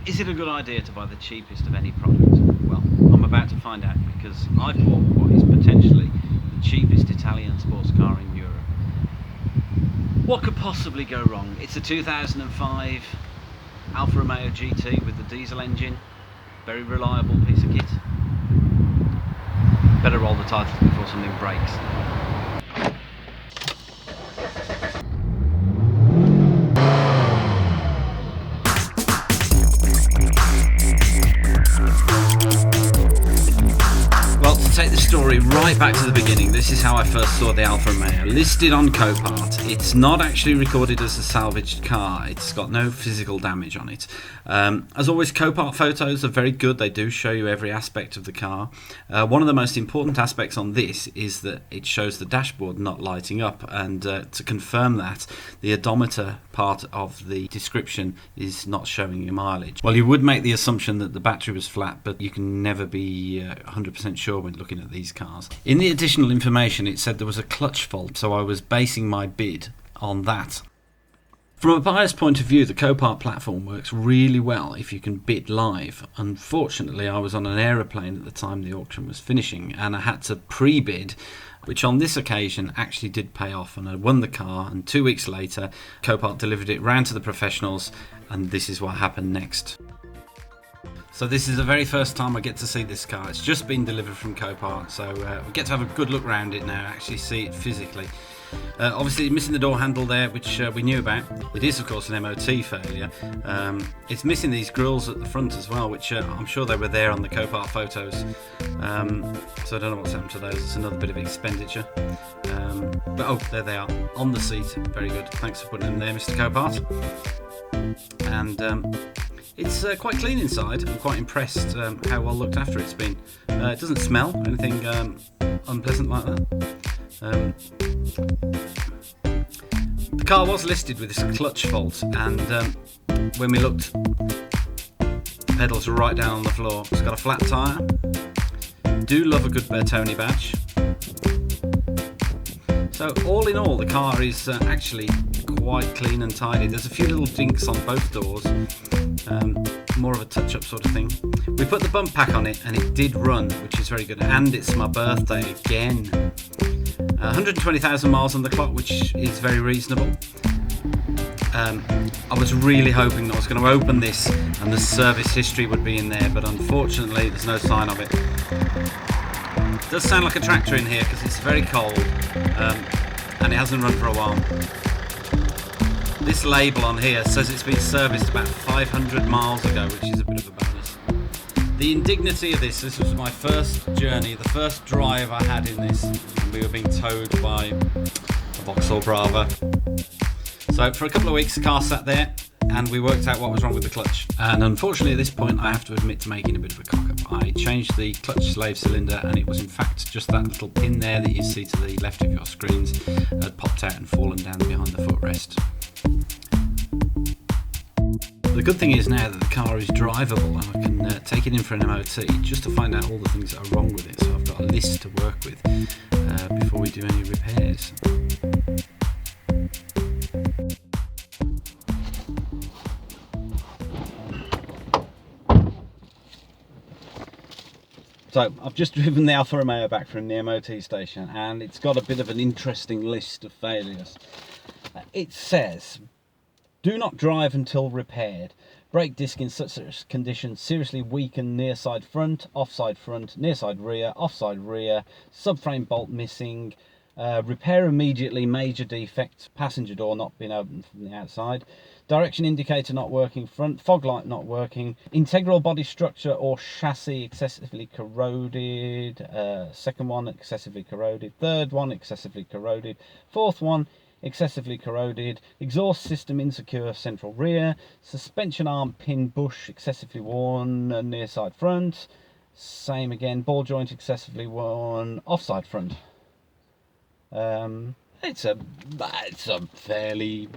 Is it a good idea to buy the cheapest of any product? Well, I'm about to find out, because I've bought what is potentially the cheapest Italian sports car in Europe. What could possibly go wrong? It's a 2005 Alfa Romeo GT with the diesel engine. Very reliable piece of kit. Better roll the titles before something breaks. Well, to take the story right back to the beginning, this is how I first saw the Alfa Romeo. Listed on Copart. It's not actually recorded as a salvaged car. It's got no physical damage on it. As always, Copart photos are very good. They do show you every aspect of the car. One of the most important aspects on this is that it shows the dashboard not lighting up, and to confirm that, the odometer part of the description is not showing your mileage. Well, you would make the assumption that the battery was flat, but you can never be 100% sure when looking at these cars. In the additional information, it said there was a clutch fault, so I was basing my bid on that. From a buyer's point of view, the Copart platform works really well if you can bid live. Unfortunately, I was on an aeroplane at the time the auction was finishing, and I had to pre-bid, which on this occasion actually did pay off, and I won the car, and 2 weeks later Copart delivered it round to the professionals, and this is what happened next. So this is the very first time I get to see this car. It's just been delivered from Copart, so we get to have a good look around it now, actually see it physically. Obviously missing the door handle there, which we knew about. It is of course an MOT failure. It's missing these grills at the front as well, which I'm sure they were there on the Copart photos. So I don't know what's happened to those. It's another bit of expenditure. But oh, there they are on the seat. Very good. Thanks for putting them there, Mr. Copart. And it's quite clean inside. I'm quite impressed how well looked after it's been. It doesn't smell anything unpleasant like that. The car was listed with this clutch fault, and when we looked, the pedals were right down on the floor. It's got a flat tyre. Do love a good Bertone badge. So all in all, the car is actually quite clean and tidy. There's a few little dinks on both doors, more of a touch-up sort of thing. We put the bump pack on it and it did run, which is very good, and it's my birthday again. 120,000 miles on the clock, which is very reasonable. I was really hoping that I was going to open this and the service history would be in there, but unfortunately there's no sign of it. It does sound like a tractor in here because it's very cold, and it hasn't run for a while. This label on here says it's been serviced about 500 miles ago, which is a bit of a bonus. The indignity of this was my first journey, the first drive I had in this, and we were being towed by a Vauxhall Brava. So for a couple of weeks the car sat there and we worked out what was wrong with the clutch, and unfortunately at this point I have to admit to making a bit of a cock up. I changed the clutch slave cylinder, and it was in fact just that little pin there that you see to the left of your screens had popped out and fallen down behind the footrest. The good thing is now that the car is drivable and I can take it in for an MOT just to find out all the things that are wrong with it, so I've got a list to work with before we do any repairs. So I've just driven the Alfa Romeo back from the MOT station, and it's got a bit of an interesting list of failures. It says, do not drive until repaired. Brake disc in such condition seriously weakened near side front, offside front, near side rear, offside rear, subframe bolt missing, repair immediately, major defects, passenger door not being opened from the outside, direction indicator not working front, fog light not working, integral body structure or chassis excessively corroded, second one excessively corroded, third one excessively corroded, fourth one excessively corroded, exhaust system insecure central rear, suspension arm pin bush excessively worn near side front, same again, ball joint excessively worn offside front. It's a fairly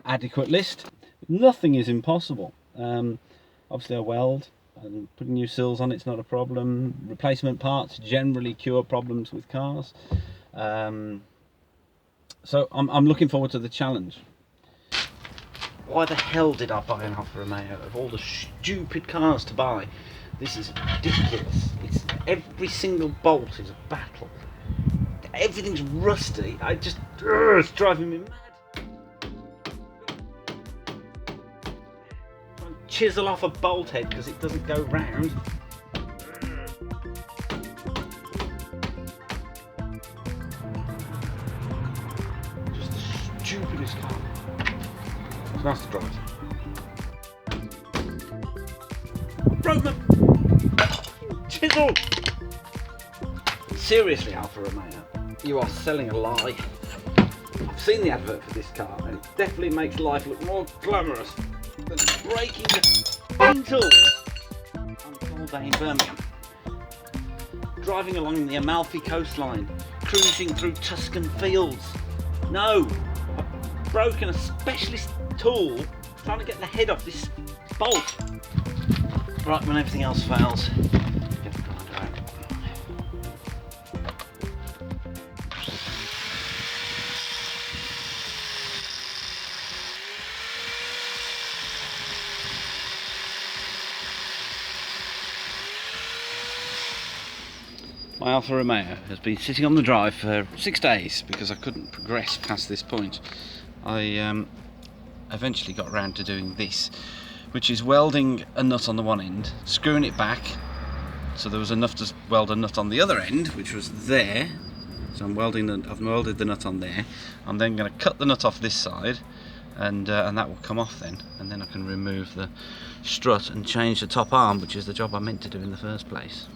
adequate list. Nothing is impossible. Obviously I weld, and putting new sills on it's not a problem. Replacement parts generally cure problems with cars. So I'm looking forward to the challenge. Why the hell did I buy an Alfa Romeo of all the stupid cars to buy? This is ridiculous. Every single bolt is a battle. Everything's rusty. It's driving me mad. Try and chisel off a bolt head because it doesn't go round. Just the stupidest car. It's nice to drive. Broke them! Chisel! Seriously, Alfa Romeo, you are selling a lie. I've seen the advert for this car and it definitely makes life look more glamorous than breaking the beetles on a cold day in Birmingham. Driving along the Amalfi coastline, cruising through Tuscan fields. No, I've broken a specialist tool trying to get the head off this bolt. Right, when everything else fails, get the grinder out. My Alfa Romeo has been sitting on the drive for 6 days because I couldn't progress past this point. I eventually got around to doing this, which is welding a nut on the one end, screwing it back so there was enough to weld a nut on the other end, which was there. So I've welded the nut on there. I'm then going to cut the nut off this side, and that will come off then, and then I can remove the strut and change the top arm, which is the job I meant to do in the first place.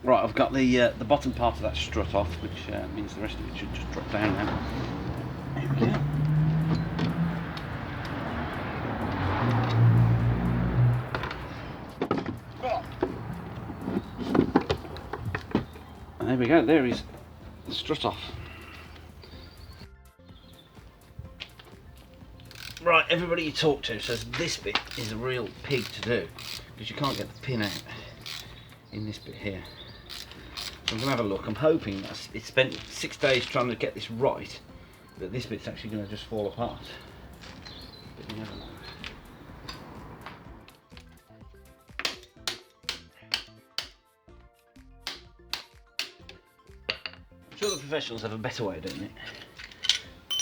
Right, I've got the bottom part of that strut off, which means the rest of it should just drop down now. There we go. And there we go, there is the strut off. Right, everybody you talk to says this bit is a real pig to do because you can't get the pin out in this bit here. So I'm going to have a look. I'm hoping that it's spent 6 days trying to get this right, that this bit's actually going to just fall apart. But you never know. I'm sure the professionals have a better way of doing it,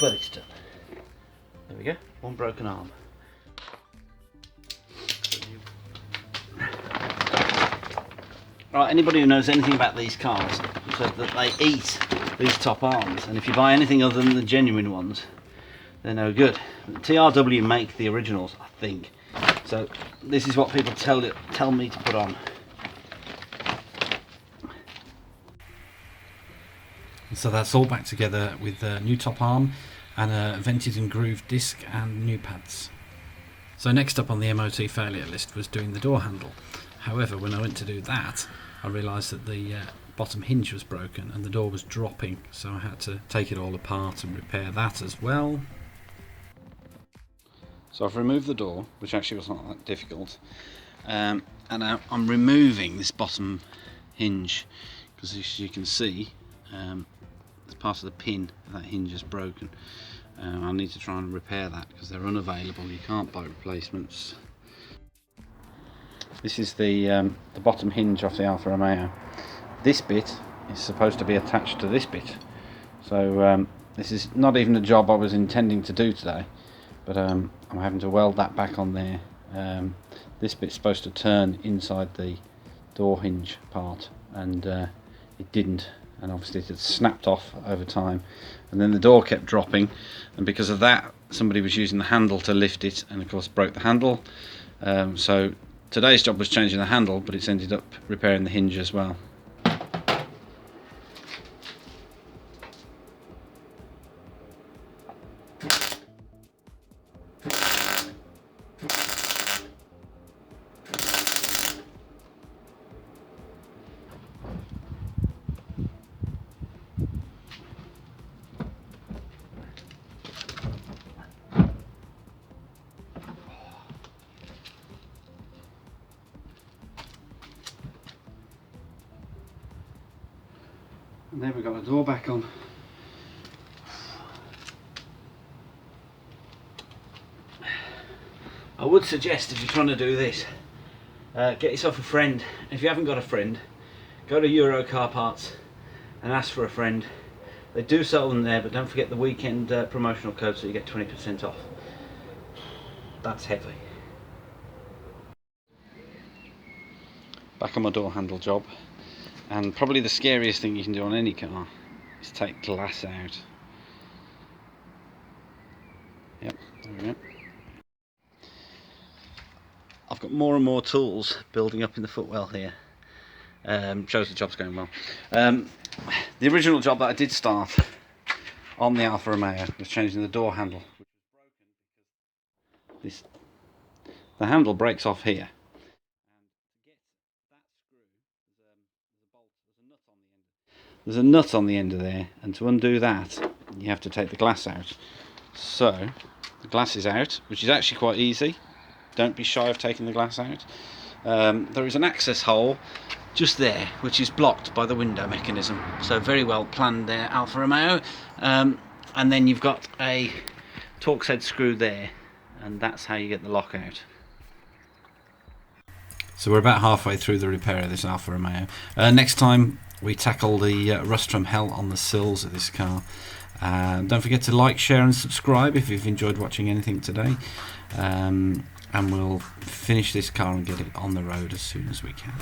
but it's done. There we go, one broken arm. Right, anybody who knows anything about these cars says that they eat these top arms, and if you buy anything other than the genuine ones, they're no good. The TRW make the originals, I think. So this is what people tell me to put on. So that's all back together with a new top arm and a vented and grooved disc and new pads. So next up on the MOT failure list was doing the door handle. However, when I went to do that, I realised that the bottom hinge was broken and the door was dropping, so I had to take it all apart and repair that as well. So I've removed the door, which actually was not that difficult, and now I'm removing this bottom hinge because, as you can see, there's part of the pin of that hinge is broken. I need to try and repair that because they're unavailable. You can't buy replacements. This is the bottom hinge off the Alfa Romeo. This bit is supposed to be attached to this bit. So this is not even a job I was intending to do today, but I'm having to weld that back on there. This bit's supposed to turn inside the door hinge part, and it didn't, and obviously it had snapped off over time, and then the door kept dropping, and because of that somebody was using the handle to lift it and of course broke the handle. So today's job was changing the handle, but it's ended up repairing the hinge as well. And there we've got the door back on. I would suggest, if you're trying to do this, get yourself a friend. If you haven't got a friend, go to Euro Car Parts and ask for a friend. They do sell them there, but don't forget the weekend promotional code so you get 20% off. That's heavy. Back on my door handle job, and probably the scariest thing you can do on any car is take glass out. Yep, there we go. I've got more and more tools building up in the footwell here. Shows the job's going well. The original job that I did start on the Alfa Romeo was changing the door handle. The handle breaks off here. There's a nut on the end of there, and to undo that you have to take the glass out. So the glass is out, which is actually quite easy. Don't be shy of taking the glass out. There is an access hole just there, which is blocked by the window mechanism. So very well planned there, Alfa Romeo. And then you've got a Torx head screw there, and that's how you get the lock out. So we're about halfway through the repair of this Alfa Romeo. Next time we tackle the rust from hell on the sills of this car. Don't forget to like, share and subscribe if you've enjoyed watching anything today. And we'll finish this car and get it on the road as soon as we can.